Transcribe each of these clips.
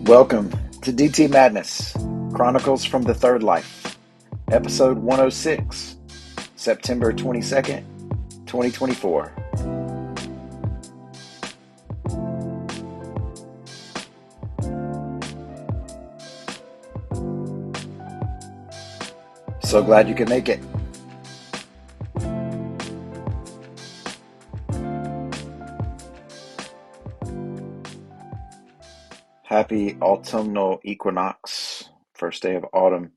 Welcome to DT Madness, Chronicles from the Third Life, episode 106, September 22nd, 2024. So glad you could make it. Happy autumnal equinox, first day of autumn.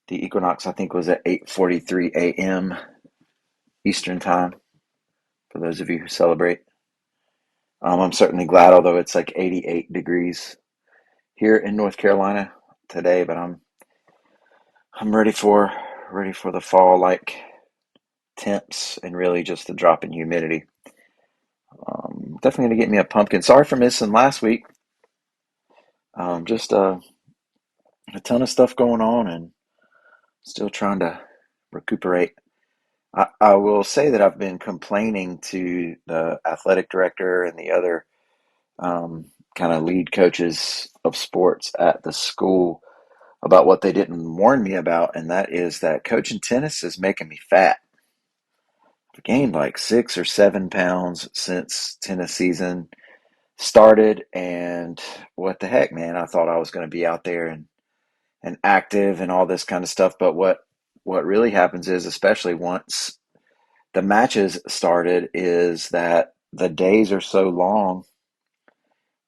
The equinox, I think, was at 8:43 a.m. Eastern Time, for those of you who celebrate. I'm certainly glad, although it's like 88 degrees here in North Carolina today, but I'm ready for the fall like temps and really just a drop in humidity. Definitely gonna get me a pumpkin. Sorry for missing last week. Just a ton of stuff going on and still trying to recuperate. I will say that I've been complaining to the athletic director and the other kind of lead coaches of sports at the school about what they didn't warn me about, and that is that coaching tennis is making me fat. I've gained like 6 or 7 pounds since tennis season started, and what the heck, man? I thought I was going to be out there and active and all this kind of stuff, but what really happens is, especially once the matches started, is that the days are so long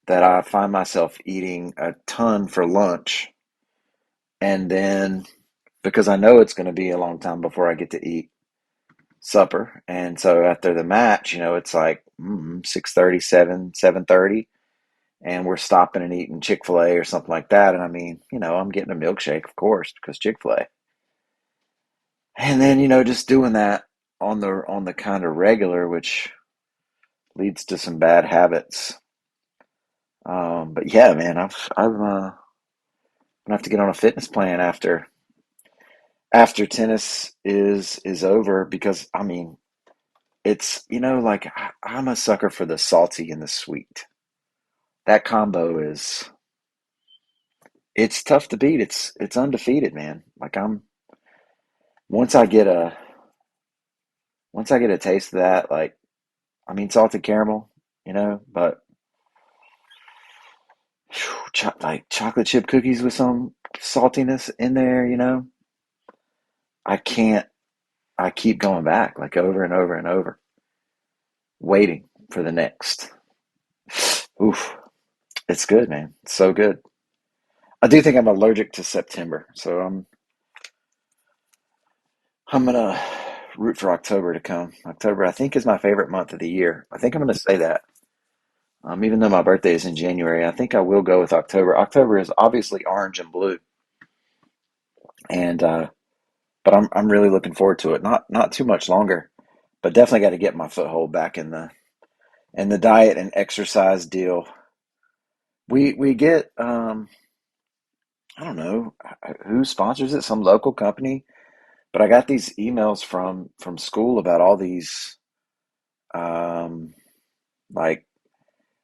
that I find myself eating a ton for lunch, and then because I know it's going to be a long time before I get to eat supper, and so after the match, it's like 6:30, 7:30, and we're stopping and eating Chick-fil-A or something like that. And I mean, I'm getting a milkshake, of course, because Chick-fil-A. And then, just doing that on the kind of regular, which leads to some bad habits. But yeah, man, I'm gonna have to get on a fitness plan after tennis is over, because I mean, it's like I'm a sucker for the salty and the sweet. That combo is it's tough to beat. It's undefeated, man. Like once I get a once I get a taste of that, like, I mean, salted caramel, but like chocolate chip cookies with some saltiness in there, I can't. I keep going back like over and over and over, waiting for the next. Oof, it's good, man. It's so good. I do think I'm allergic to September, so I'm gonna root for October to come. October, I think, is my favorite month of the year. I think I'm gonna say that. Even though my birthday is in January, I think I will go with October. October is obviously orange and blue, and but I'm really looking forward to it. Not too much longer, but definitely got to get my foothold back in the diet and exercise deal. We get I don't know who sponsors it, some local company, but I got these emails from school about all these um like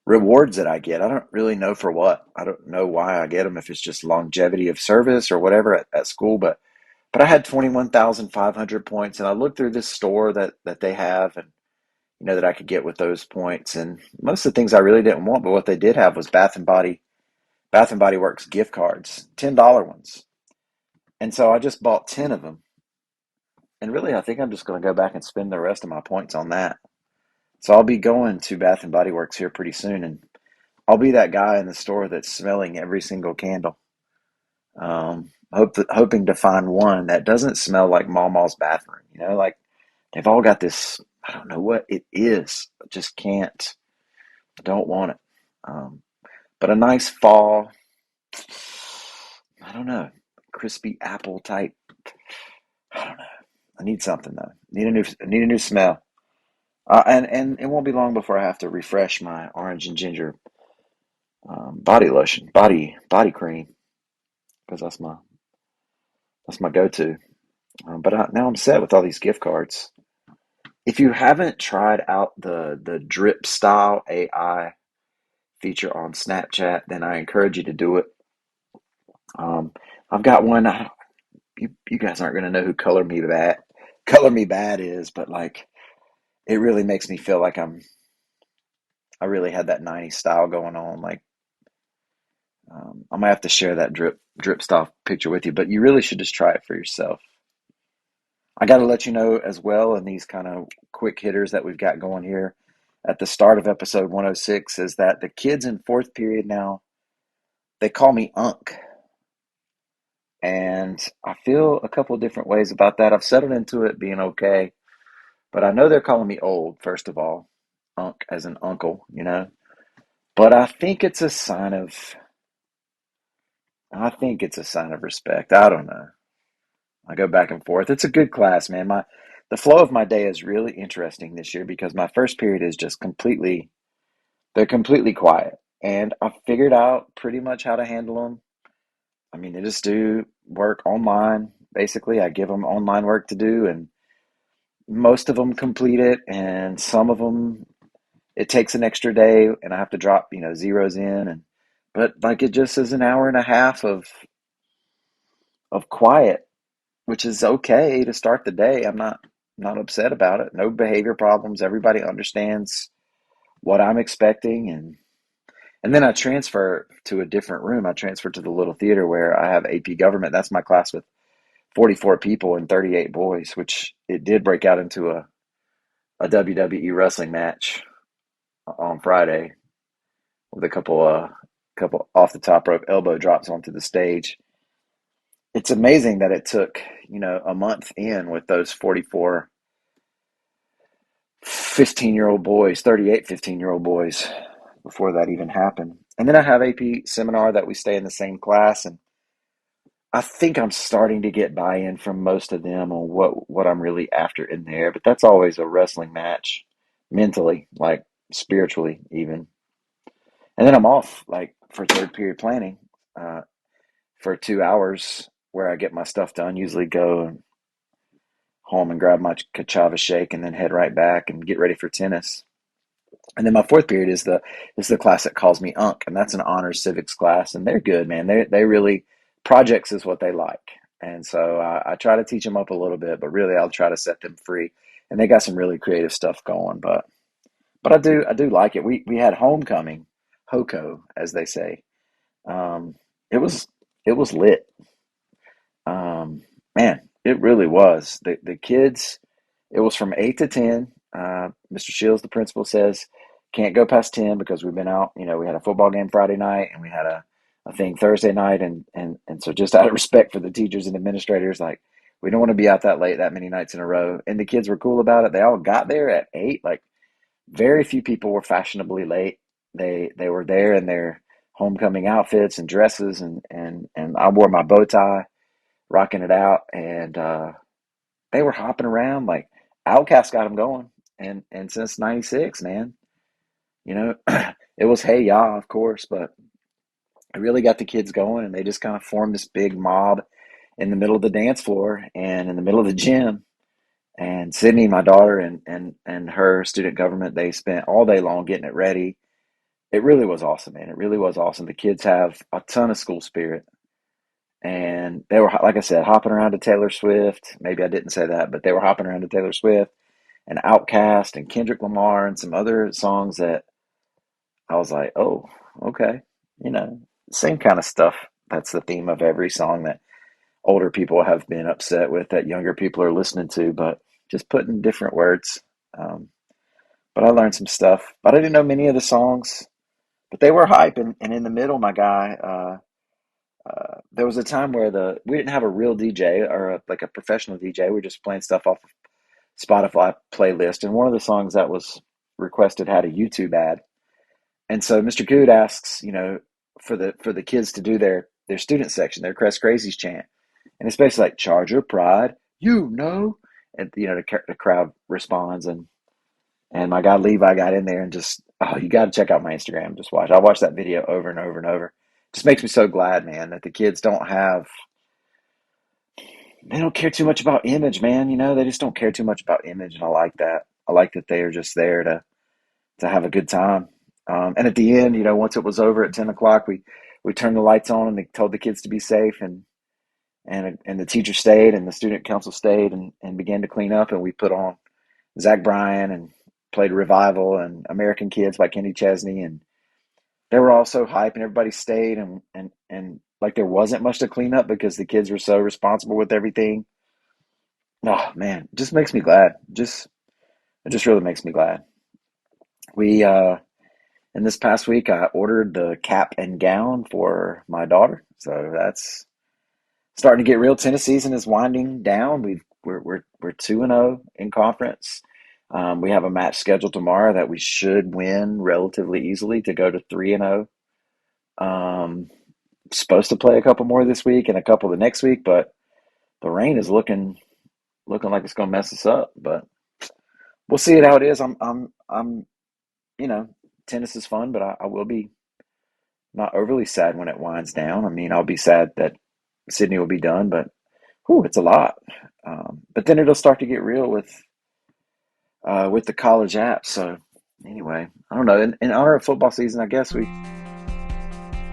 rewards that I get. I don't really know for what. I don't know why I get them, if it's just longevity of service or whatever at school, but I had 21,500 points, and I looked through this store that they have, and that I could get with those points, and most of the things I really didn't want, but what they did have was Bath and Body Works gift cards, $10 ones. And so I just bought 10 of them. And really, I think I'm just going to go back and spend the rest of my points on that. So I'll be going to Bath and Body Works here pretty soon, and I'll be that guy in the store that's smelling every single candle. Hoping to find one that doesn't smell like Mama's bathroom. Like they've all got this. I don't know what it is. I just can't. I don't want it. But a nice fall. I don't know. Crispy apple type. I don't know. I need something though. I need a new smell. And it won't be long before I have to refresh my orange and ginger body lotion, body cream, because that's my go-to. But now I'm set with all these gift cards. If you haven't tried out the Drip Style AI feature on Snapchat, then I encourage you to do it. Um, I've got one. You guys aren't going to know who Color Me Bad is, but like it really makes me feel like I really had that '90s style going on. Like I might have to share that drip style picture with you, but you really should just try it for yourself. I got to let you know as well in these kind of quick hitters that we've got going here at the start of episode 106 is that the kids in fourth period now, they call me Unc. And I feel a couple of different ways about that. I've settled into it being okay, but I know they're calling me old, first of all, Unc as an uncle. But I think it's a sign of respect. I don't know. I go back and forth. It's a good class, man. The flow of my day is really interesting this year because my first period is just they're completely quiet. And I figured out pretty much how to handle them. I mean, they just do work online. Basically, I give them online work to do, and most of them complete it, and some of them it takes an extra day, and I have to drop zeros in, and but like it just is an hour and a half of quiet, which is okay to start the day. I'm not upset about it. No behavior problems. Everybody understands what I'm expecting, and then I transfer to a different room. I transfer to the little theater where I have AP Government. That's my class with 44 people and 38 boys, which it did break out into a WWE wrestling match on Friday with a couple off the top rope elbow drops onto the stage. It's amazing that it took, a month in with those 44 15-year-old boys, 38 15-year-old boys before that even happened. And then I have AP seminar that we stay in the same class, and I think I'm starting to get buy-in from most of them on what I'm really after in there, but that's always a wrestling match mentally, like spiritually even. And then I'm off like for third period planning uh, for 2 hours where I get my stuff done. Usually go home and grab my kachava shake and then head right back and get ready for tennis. And then my fourth period is the class that calls me Unc, and that's an honors civics class, and they're good, man. They really projects is what they like, and so I try to teach them up a little bit, but really I'll try to set them free. And they got some really creative stuff going, but I do like it. We had homecoming, HOCO as they say. Um, it was it was lit. Um, Man, it really was. The kids, it was from 8 to 10. Mr. Shields, the principal, says can't go past 10 because we've been out. We had a football game Friday night and we had a thing Thursday night, and so just out of respect for the teachers and administrators, like we don't want to be out that late that many nights in a row. And the kids were cool about it. They all got there at 8. Like very few people were fashionably late. They were there in their homecoming outfits and dresses, and I wore my bow tie rocking it out, and they were hopping around like Outcast got them going, and since '96, man, you know, it was Hey Ya, of course, but it really got the kids going, and they just kind of formed this big mob in the middle of the dance floor and in the middle of the gym. And Sydney, my daughter, and her student government, they spent all day long getting it ready. It really was awesome, man. It really was awesome. The kids have a ton of school spirit. And they were, like I said, hopping around to Taylor Swift. Maybe I didn't say that, but they were hopping around to Taylor Swift and Outkast and Kendrick Lamar and some other songs that I was like, oh, okay. You know, Same kind of stuff. That's the theme of every song that older people have been upset with that younger people are listening to, but just put in different words. Um, but I learned some stuff. But I didn't know many of the songs, but they were hype. And in the middle, my guy, there was a time where we didn't have a real DJ or like a professional DJ. We were just playing stuff off of Spotify playlist, and one of the songs that was requested had a YouTube ad. And so Mr. Good asks, for the kids to do their student section, their Crest Crazies chant, and it's basically like "Charge your pride, and the crowd responds, and my guy Levi got in there and just, oh, you got to check out my Instagram. Just watch. I watched that video over and over and over. Just makes me so glad, man, that the kids they don't care too much about image, man. They just don't care too much about image, and I like that. I like that they are just there to have a good time. And at the end, once it was over at 10 o'clock, we turned the lights on and they told the kids to be safe, and the teacher stayed and the student council stayed and began to clean up, and we put on Zach Bryan and played Revival and American Kids by Kenny Chesney, and they were all so hype and everybody stayed, and like there wasn't much to clean up because the kids were so responsible with everything. Oh man, just makes me glad. It just really makes me glad. We in this past week I ordered the cap and gown for my daughter. So that's starting to get real. Tennis season is winding down. We're 2-0 in conference. We have a match scheduled tomorrow that we should win relatively easily to go to 3-0. Um, Supposed to play a couple more this week and a couple the next week, but the rain is looking like it's going to mess us up. But we'll see it how it is. I'm you know Tennis is fun, but I will be not overly sad when it winds down. I mean, I'll be sad that Sydney will be done, but whew, it's a lot. But then it'll start to get real with the college apps. So anyway, I don't know. In honor of football season, I guess we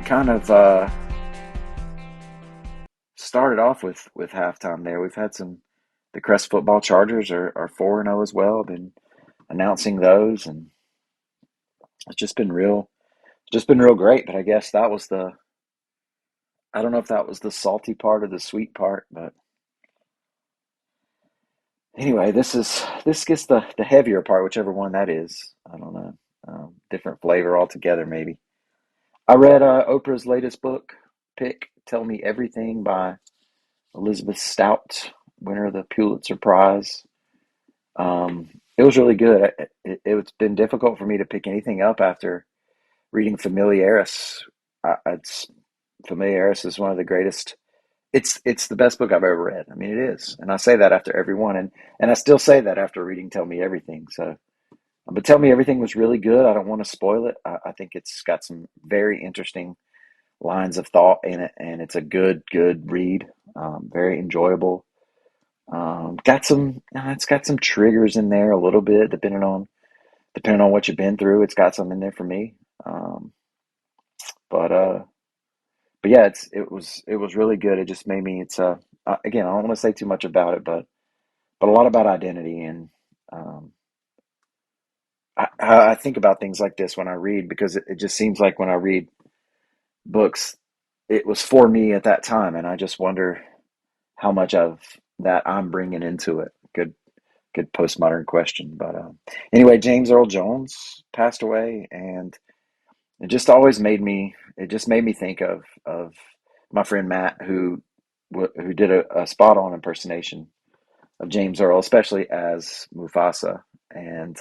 kind of started off with halftime there. We've had some. The Crest football Chargers are 4-0 as well. Been announcing those, and it's just been real great. But I guess that was the. I don't know if that was the salty part or the sweet part, but anyway, this gets the heavier part, whichever one that is. I don't know. Different flavor altogether, maybe. I read Oprah's latest book, Pick, Tell Me Everything by Elizabeth Stout, winner of the Pulitzer Prize. It was really good. It's been difficult for me to pick anything up after reading Familiaris. It's Familiaris is one of the greatest. It's the best book I've ever read. I mean, it is, and I say that after every one, and I still say that after reading Tell Me Everything. So, but Tell Me Everything was really good. I don't want to spoil it. I think it's got some very interesting lines of thought in it, and it's a good read. Very enjoyable. It's got some triggers in there a little bit, depending on what you've been through. It's got some in there for me. Um, but but yeah, it was really good. It just made me. It's again, I don't want to say too much about it, but a lot about identity, and um, I think about things like this when I read, because it just seems like when I read books, it was for me at that time, and I just wonder how much of that I'm bringing into it. Good postmodern question, but anyway, James Earl Jones passed away, and it just made me think of my friend Matt, who did a spot on impersonation of James Earl, especially as Mufasa. And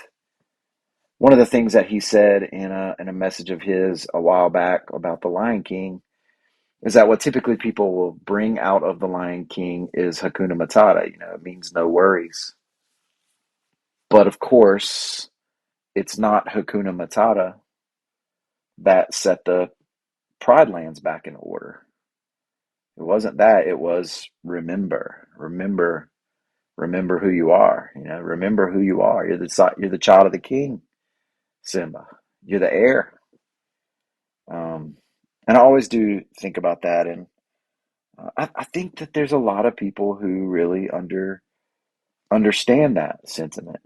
one of the things that he said in a message of his a while back about the Lion King is that what typically people will bring out of the Lion King is Hakuna Matata. It means no worries. But of course, it's not Hakuna Matata that set the Pride Lands back in order. It wasn't that. It was remember who you are. Remember who you are. You're the child of the king, Simba. You're the heir. Um, and I always do think about that, and I think that there's a lot of people who really understand that sentiment,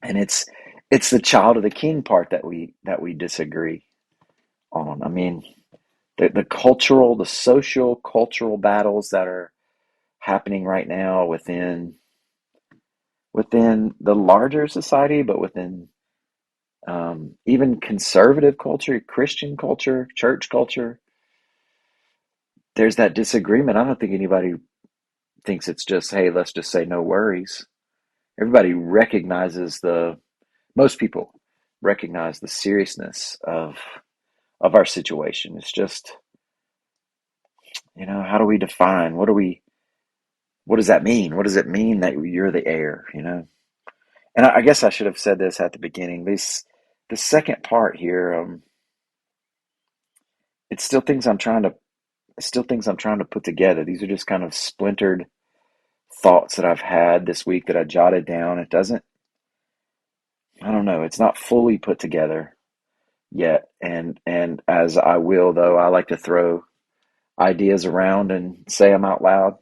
and it's the child of the king part that we disagree on. I mean, the social cultural battles that are happening right now within the larger society, but within even conservative culture, Christian culture, church culture, there's that disagreement. I don't think anybody thinks it's just, hey, let's just say no worries. Everybody recognizes most people recognize the seriousness of our situation. It's just, how do we define? What does that mean? What does it mean that you're the heir? And I guess I should have said this at the beginning. The second part here, it's still things I'm trying to put together. These are just kind of splintered thoughts that I've had this week that I jotted down. I don't know, it's not fully put together, yet. And as I will, though, I like to throw ideas around and say them out loud,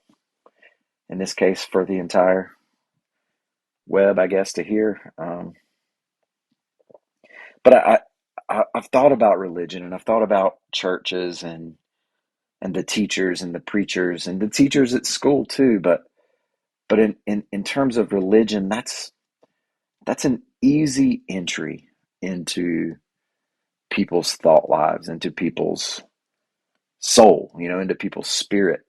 in this case for the entire web, I guess, to hear. But I've thought about religion, and I've thought about churches and the teachers and the preachers and the teachers at school too. But in terms of religion, that's an easy entry into people's thought lives, into people's soul, into people's spirit,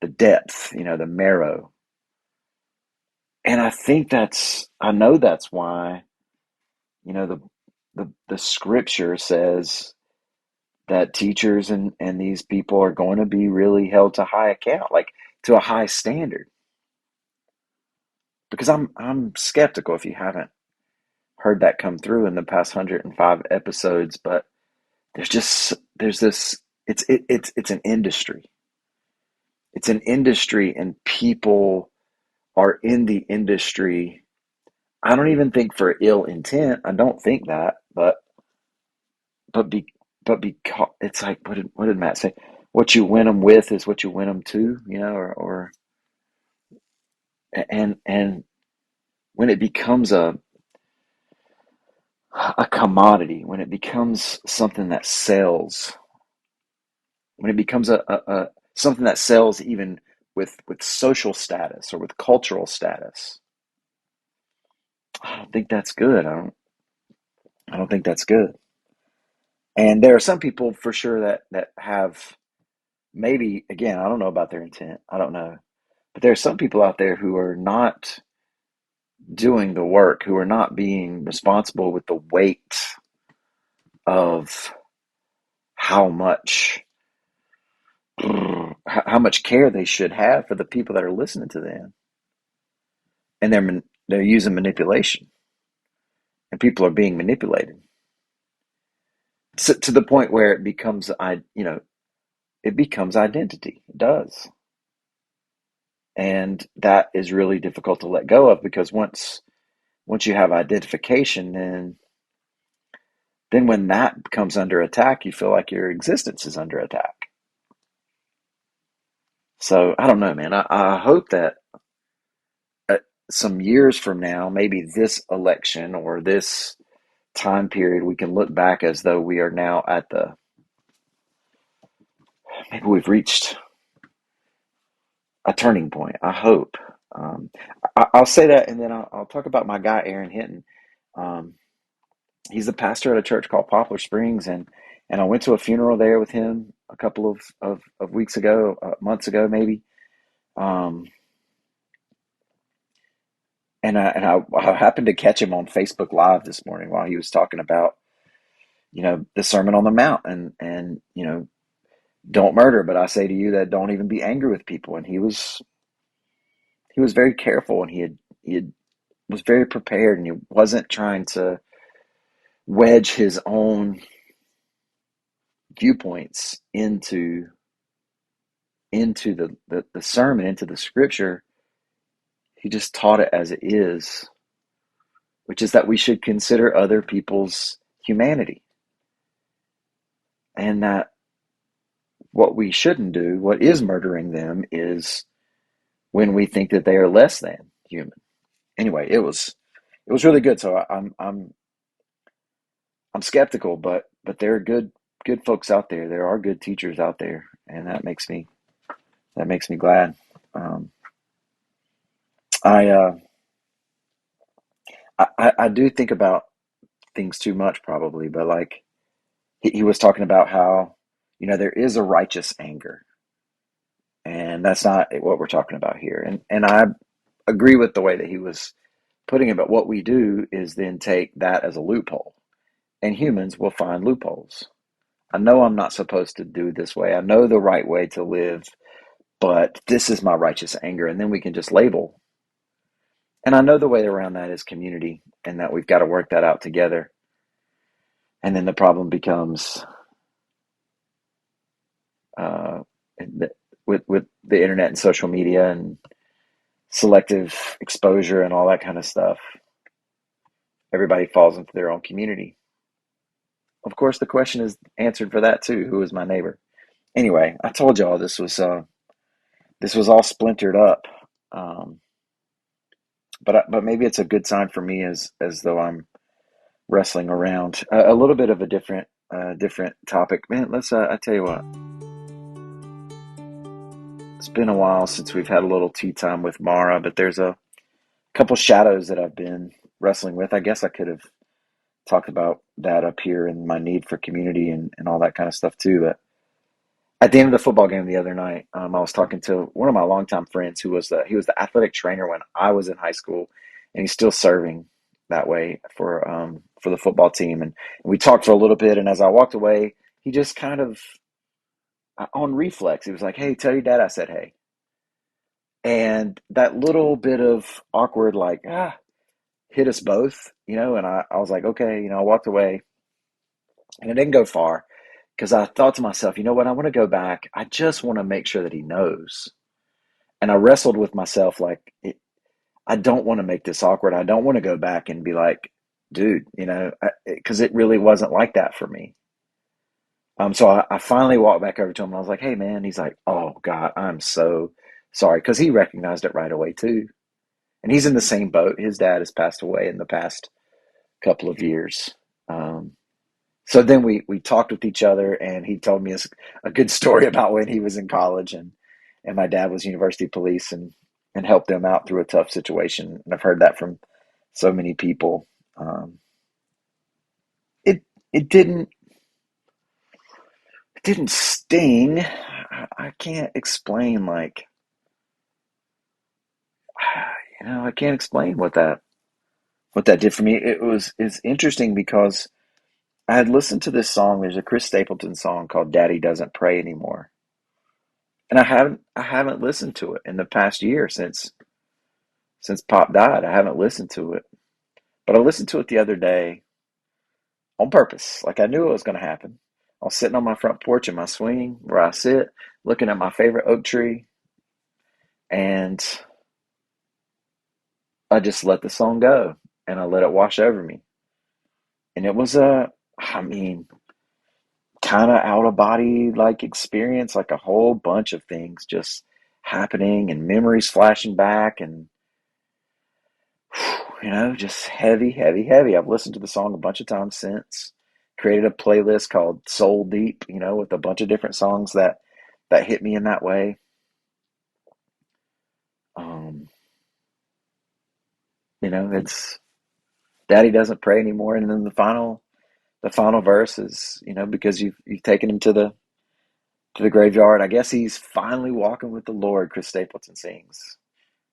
the depth, the marrow. And I know that's why, the scripture says that teachers and these people are going to be really held to high account, like to a high standard. Because I'm skeptical, if you haven't heard that come through in the past 105 episodes, but there's this it's an industry. It's an industry, and people are in the industry. I don't even think for ill intent. I don't think that, but be but because it's like, what did Matt say? What you win them with is what you win them to, or and when it becomes a commodity, when it becomes something that sells, when it becomes a something that sells even with social status or with cultural status, I don't think that's good. I don't think that's good. And there are some people for sure that have, maybe, again, I don't know about their intent. I don't know. But there are some people out there who are not doing the work, who are not being responsible with the weight of how much how much care they should have for the people that are listening to them, and they're using manipulation, and people are being manipulated to the point where it becomes, it becomes identity. It does. And that is really difficult to let go of, because once you have identification, then when that comes under attack, you feel like your existence is under attack. So I don't know, man. I hope that uh, some years from now, maybe this election or this time period, we can look back as though we are now at maybe we've reached a turning point. I hope. Um, I'll say that, and then I'll talk about my guy, Aaron Hinton. Um, he's the pastor at a church called Poplar Springs, and I went to a funeral there with him a couple of weeks ago, months ago maybe. Um, and I happened to catch him on Facebook Live this morning while he was talking about, the Sermon on the Mount, and don't murder, but I say to you that don't even be angry with people. And he was very careful, and he had was very prepared, and he wasn't trying to wedge his own viewpoints into the sermon, into the scripture. He just taught it as it is, which is that we should consider other people's humanity, and that what we shouldn't do, what is murdering them, is when we think that they are less than human. Anyway, it was really good. So I'm skeptical, but there are good folks out there. There are good teachers out there, and that makes me glad. Um, I, I do think about things too much, probably, but like he was talking about how, there is a righteous anger, and that's not what we're talking about here. And I agree with the way that he was putting it. But what we do is then take that as a loophole, and humans will find loopholes. I know I'm not supposed to do this way. I know the right way to live, but this is my righteous anger. And then we can just label. And I know the way around that is community, and that we've got to work that out together. And then the problem becomes, uh, with the internet and social media and selective exposure and all that kind of stuff. Everybody falls into their own community. of course, the question is answered for that too. Who is my neighbor? Anyway, I told y'all this was all splintered up, um, but maybe it's a good sign for me as though I'm wrestling around a little bit of a different topic. Man, let's. I tell you what, it's been a while since we've had a little tea time with Mara, but there's a couple shadows that I've been wrestling with. I guess I could have talked about that up here and my need for community and all that kind of stuff too. But at the end of the football game the other night, I was talking to one of my longtime friends who was he was the athletic trainer when I was in high school, and he's still serving that way for the football team. And we talked for a little bit, and as I walked away, he just kind of on reflex, he was like, "Hey, tell your dad I said hey." And that little bit of awkward, like hit us both, And I was like, okay, I walked away, and it didn't go far because I thought to myself, you know what? I want to go back. I just want to make sure that he knows. And I wrestled with myself like, I don't want to make this awkward. I don't want to go back and be like, dude, because it really wasn't like that for me. So I finally walked back over to him and I was like, hey, man. He's like, oh, God, I'm so sorry. Because he recognized it right away, too. And he's in the same boat. His dad has passed away in the past couple of years. Um, so then we talked with each other, and he told me a good story about when he was in college, and my dad was university police and helped them out through a tough situation. And I've heard that from so many people. Um, it it didn't sting. I can't explain I can't explain what that did for me. It's interesting because I had listened to this song. There's a Chris Stapleton song called "Daddy Doesn't Pray Anymore," and I haven't listened to it in the past year since Pop died. I haven't listened to it, but I listened to it the other day on purpose. Like I knew it was going to happen. I was sitting on my front porch in my swing where I sit, looking at my favorite oak tree, and I just let the song go and I let it wash over me. And it was I mean, kind of out of body like experience, like a whole bunch of things just happening and memories flashing back and just heavy, heavy, heavy. I've listened to the song a bunch of times since. Created a playlist called Soul Deep, with a bunch of different songs that hit me in that way. Um, it's Daddy doesn't pray anymore, and then the final verse is, because you've taken him to the graveyard. I guess he's finally walking with the Lord. Chris Stapleton sings.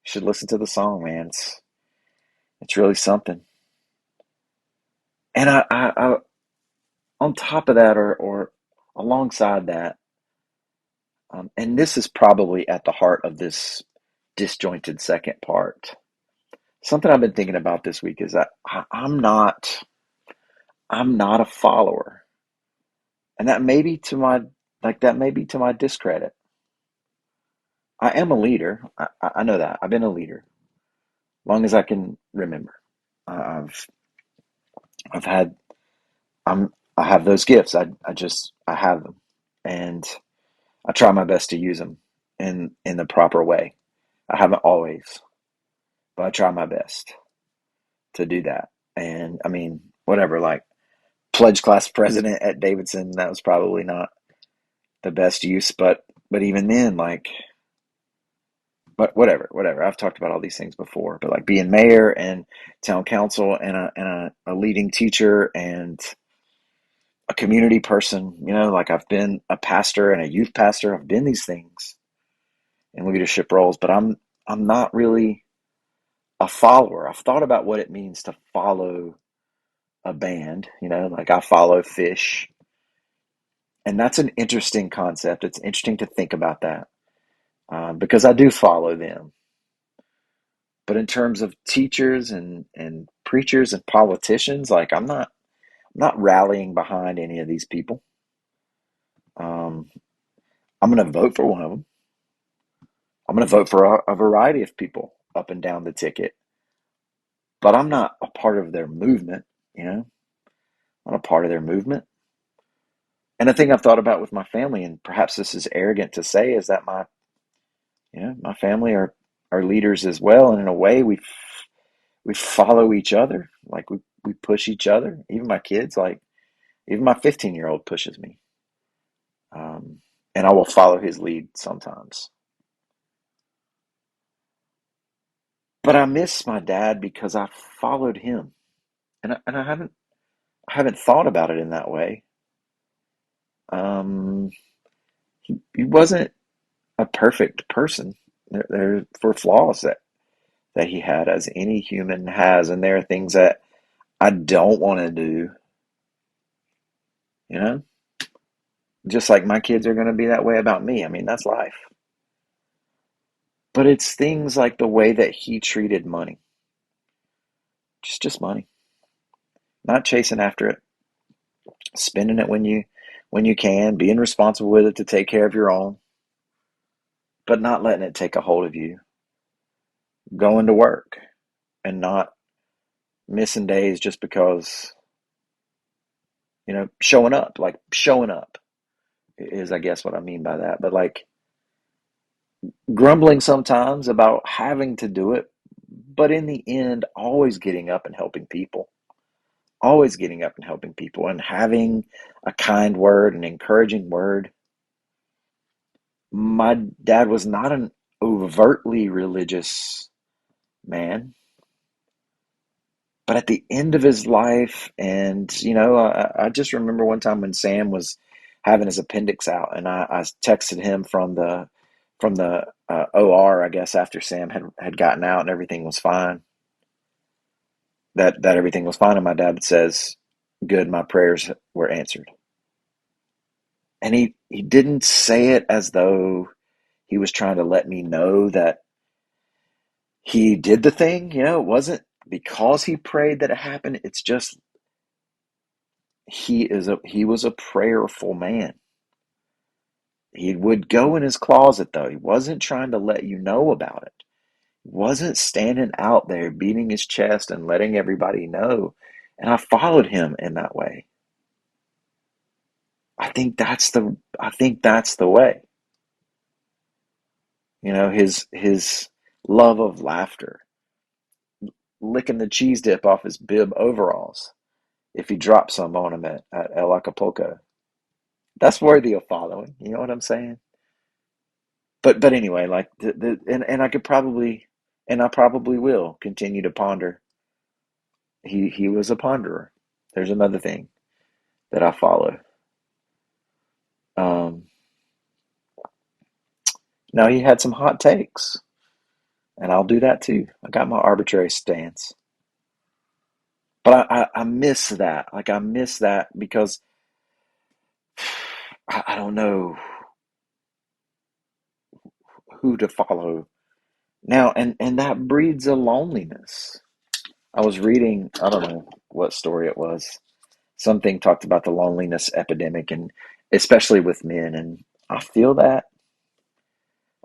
You should listen to the song, man. It's really something. And I on top of that, or alongside that, and this is probably at the heart of this disjointed second part. Something I've been thinking about this week is that I'm not a follower, and that may be to my discredit. I am a leader. I know that. I've been a leader long as I can remember. I've I've had I have those gifts. I have them, and I try my best to use them in the proper way. I haven't always, but I try my best to do that. And I mean, whatever, like pledge class president at Davidson, that was probably not the best use, but even then, like, but whatever. I've talked about all these things before, but like being mayor and town council and a leading teacher and a community person, like I've been a pastor and a youth pastor. I've been these things in leadership roles, but I'm not really a follower. I've thought about what it means to follow a band, like I follow Fish. And that's an interesting concept. It's interesting to think about that because I do follow them. But in terms of teachers and preachers and politicians, like I'm not rallying behind any of these people. Um, I'm going to vote for one of them. I'm going to vote for a variety of people up and down the ticket, but I'm not a part of their movement. I'm not a part of their movement. And the thing I've thought about with my family, and perhaps this is arrogant to say, is that my family are leaders as well, and in a way, we follow each other. Like we push each other. Even my kids, like even my 15-year-old pushes me, um, and I will follow his lead sometimes. But I miss my dad because I followed him, and I haven't thought about it in that way. He wasn't a perfect person. There were flaws that he had, as any human has, and there are things that I don't want to do. You know, just like my kids are going to be that way about me. I mean, that's life. But it's things like the way that he treated money, just money, not chasing after it, spending it when you can, being responsible with it to take care of your own, but not letting it take a hold of you. Going to work and not missing days just because, showing up, like showing up is, I guess, what I mean by that. But like grumbling sometimes about having to do it, but in the end, always getting up and helping people, always getting up and helping people and having a kind word, an encouraging word. My dad was not an overtly religious man, but at the end of his life, and I just remember one time when Sam was having his appendix out, and I texted him from the OR, I guess, after Sam had gotten out and everything was fine. That everything was fine, and my dad says, "Good, my prayers were answered." And he didn't say it as though he was trying to let me know that he did the thing. It wasn't because he prayed that it happened. It's just he was a prayerful man. He would go in his closet, though. He wasn't trying to let you know about it. He wasn't standing out there beating his chest and letting everybody know. And I followed him in that way. I think that's the way. His love of laughter, licking the cheese dip off his bib overalls if he dropped some on him at El Acapulco. That's worthy of following. You know what I'm saying? But anyway, like and I could probably, and I probably will continue to ponder. He was a ponderer. There's another thing that I follow. Um, Now he had some hot takes, and I'll do that too. I got my arbitrary stance, but I miss that. Like I miss that because I don't know who to follow now, and that breeds a loneliness. I was reading, I don't know what story it was. Something talked about the loneliness epidemic, and especially with men, and I feel that.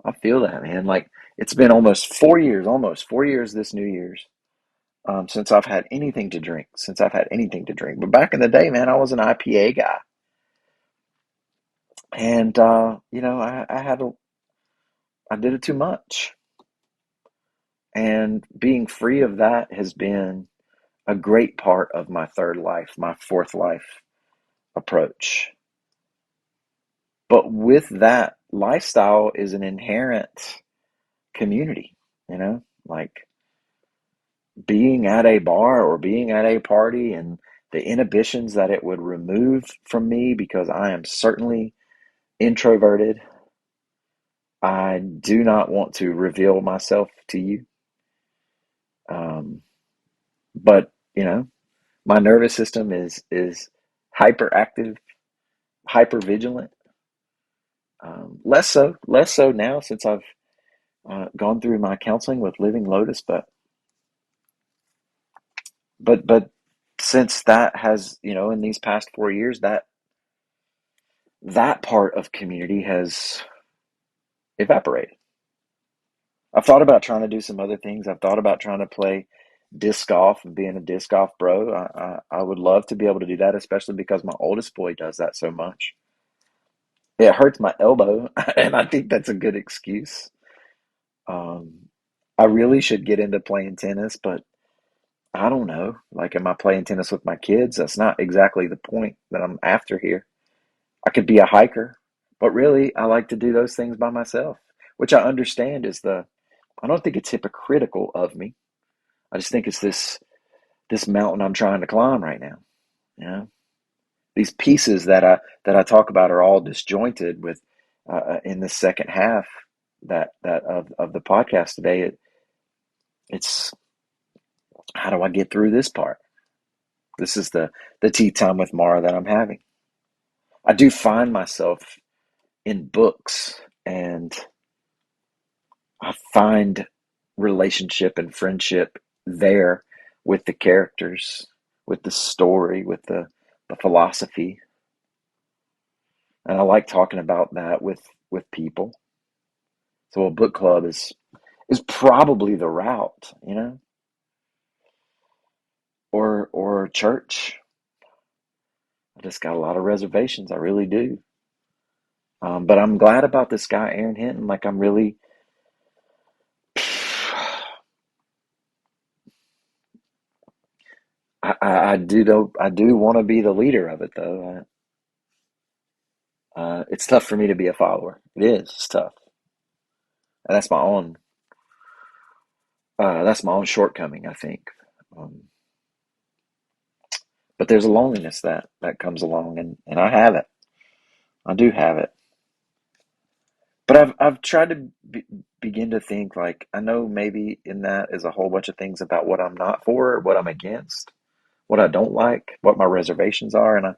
I feel that, man. Like it's been almost 4 years this New Year's, since I've had anything to drink. Since I've had anything to drink. But back in the day, man, I was an IPA guy, and I did it too much, and being free of that has been a great part of my third life, my fourth life approach. But with that lifestyle is an inherent community, like being at a bar or being at a party, and the inhibitions that it would remove from me because I am certainly introverted. I do not want to reveal myself to you. Um, but, my nervous system is hyperactive, hyper vigilant. Less so now since I've gone through my counseling with Living Lotus, but since that has, in these past 4 years, that part of community has evaporated. I've thought about trying to do some other things. I've thought about trying to play disc golf and being a disc golf bro. I would love to be able to do that, especially because my oldest boy does that so much. it hurts my elbow, and I think that's a good excuse. Um, I really should get into playing tennis, but I don't know. Like, am I playing tennis with my kids? That's not exactly the point that I'm after here. I could be a hiker, but really, I like to do those things by myself, which I understand is I don't think it's hypocritical of me. I just think it's this mountain I'm trying to climb right now. You know, these pieces that I talk about are all disjointed with in the second half that of the podcast today. It's how do I get through this part? This is the tea time with Mara that I'm having. I do find myself in books, and I find relationship and friendship there with the characters, with the story, with the philosophy. And I like talking about that with people. So a book club is probably the route, or church. I just got a lot of reservations. I really do. But I'm glad about this guy, Aaron Hinton. Like, I'm really, I do want to be the leader of it, though. It's tough for me to be a follower. It is. It's tough, and that's my own shortcoming, I think. Um, but there's a loneliness that comes along, and I have it. I do have it. But I've tried to begin to think, like, I know maybe in that is a whole bunch of things about what I'm not for, what I'm against, what I don't like, what my reservations are, and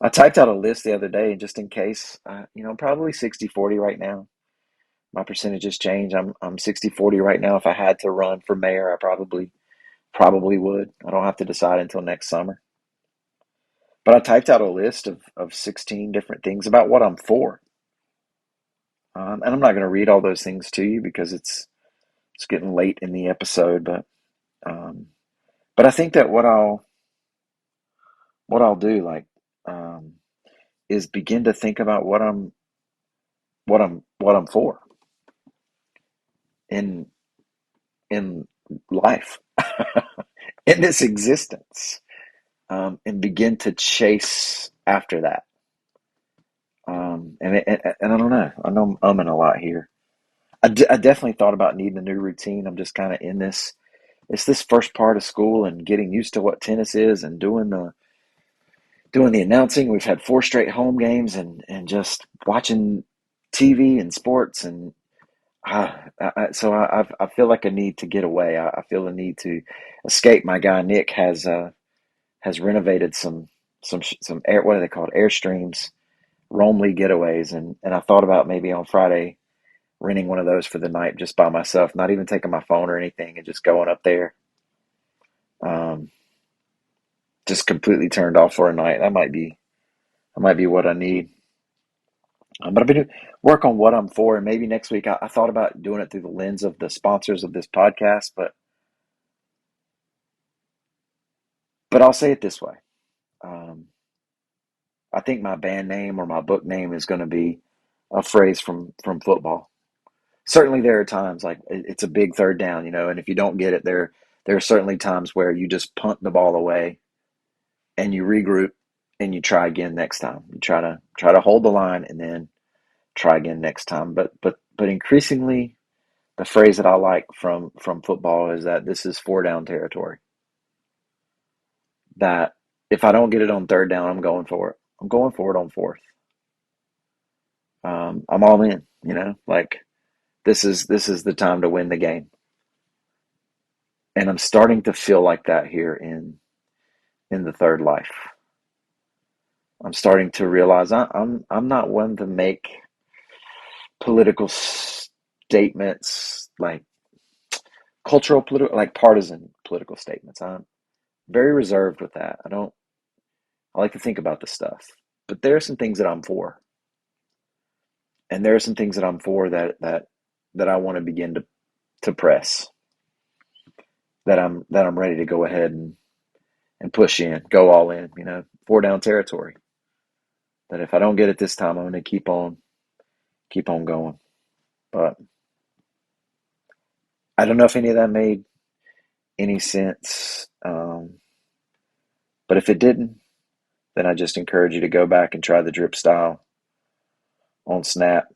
I typed out a list the other day just in case. Probably 60-40 right now. My percentages change. I'm 60-40 right now. If I had to run for mayor, I probably would. I don't have to decide until next summer. But I typed out a list of 16 different things about what I'm for. And I'm not going to read all those things to you because it's getting late in the episode. Um, but I think that what I'll do, like, um, is begin to think about what I'm for in in life, in this existence, and begin to chase after that. And I don't know. I know I'm umming a lot here. I definitely thought about needing a new routine. I'm just kind of in this. It's this first part of school and getting used to what tennis is and doing the announcing. We've had 4 straight home games and just watching TV and sports and so I feel like a need to get away. I feel a need to escape. My guy Nick has renovated some air, what are they called, airstreams, Roam League getaways, and I thought about maybe on Friday renting one of those for the night just by myself, not even taking my phone or anything, and just going up there, um, just completely turned off for a night. That might be what I need. But I've been doing work on what I'm for, and maybe next week I thought about doing it through the lens of the sponsors of this podcast, but I'll say it this way. Um, I think my band name or my book name is going to be a phrase from football. Certainly, there are times like it's a big third down, and if you don't get it, there are certainly times where you just punt the ball away and you regroup and you try again next time. You try to hold the line and then try again next time. But increasingly, the phrase that I like from football is that this is 4 down territory. That if I don't get it on third down, I'm going for it. I'm going for it on fourth. I'm all in. Like, this is the time to win the game, and I'm starting to feel like that here in the third life. I'm starting to realize I'm not one to make political statements, like cultural political, like partisan political statements. I'm very reserved with that. I like to think about this stuff, but there are some things that I'm for, and there are some things that I'm for that I want to begin to press. That I'm ready to go ahead and push in, go all in. 4 down territory. that if I don't get it this time, I'm going to keep on going. But I don't know if any of that made any sense. But if it didn't, then I just encourage you to go back and try the drip style on Snap.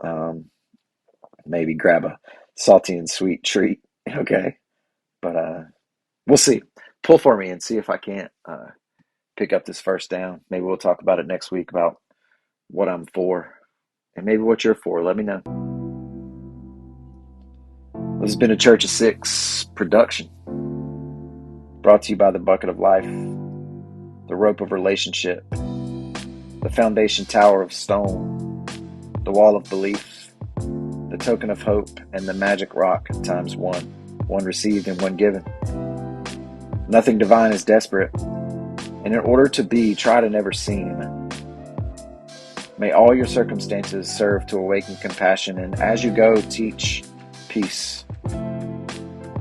Um, Maybe grab a salty and sweet treat. Okay. But we'll see. Pull for me and see if I can't pick up this first down. Maybe we'll talk about it next week about what I'm for and maybe what you're for. Let me know. This has been a Church of Six production, brought to you by the Bucket of Life, the Rope of Relationship, the Foundation Tower of Stone, the Wall of Belief, the Token of Hope, and the Magic Rock times one received and one given. Nothing divine is desperate, and in order to be, try to never seem. May all your circumstances serve to awaken compassion, and as you go, teach peace.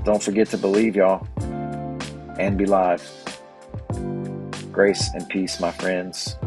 Don't forget to believe, y'all, and be live. Grace and peace, my friends.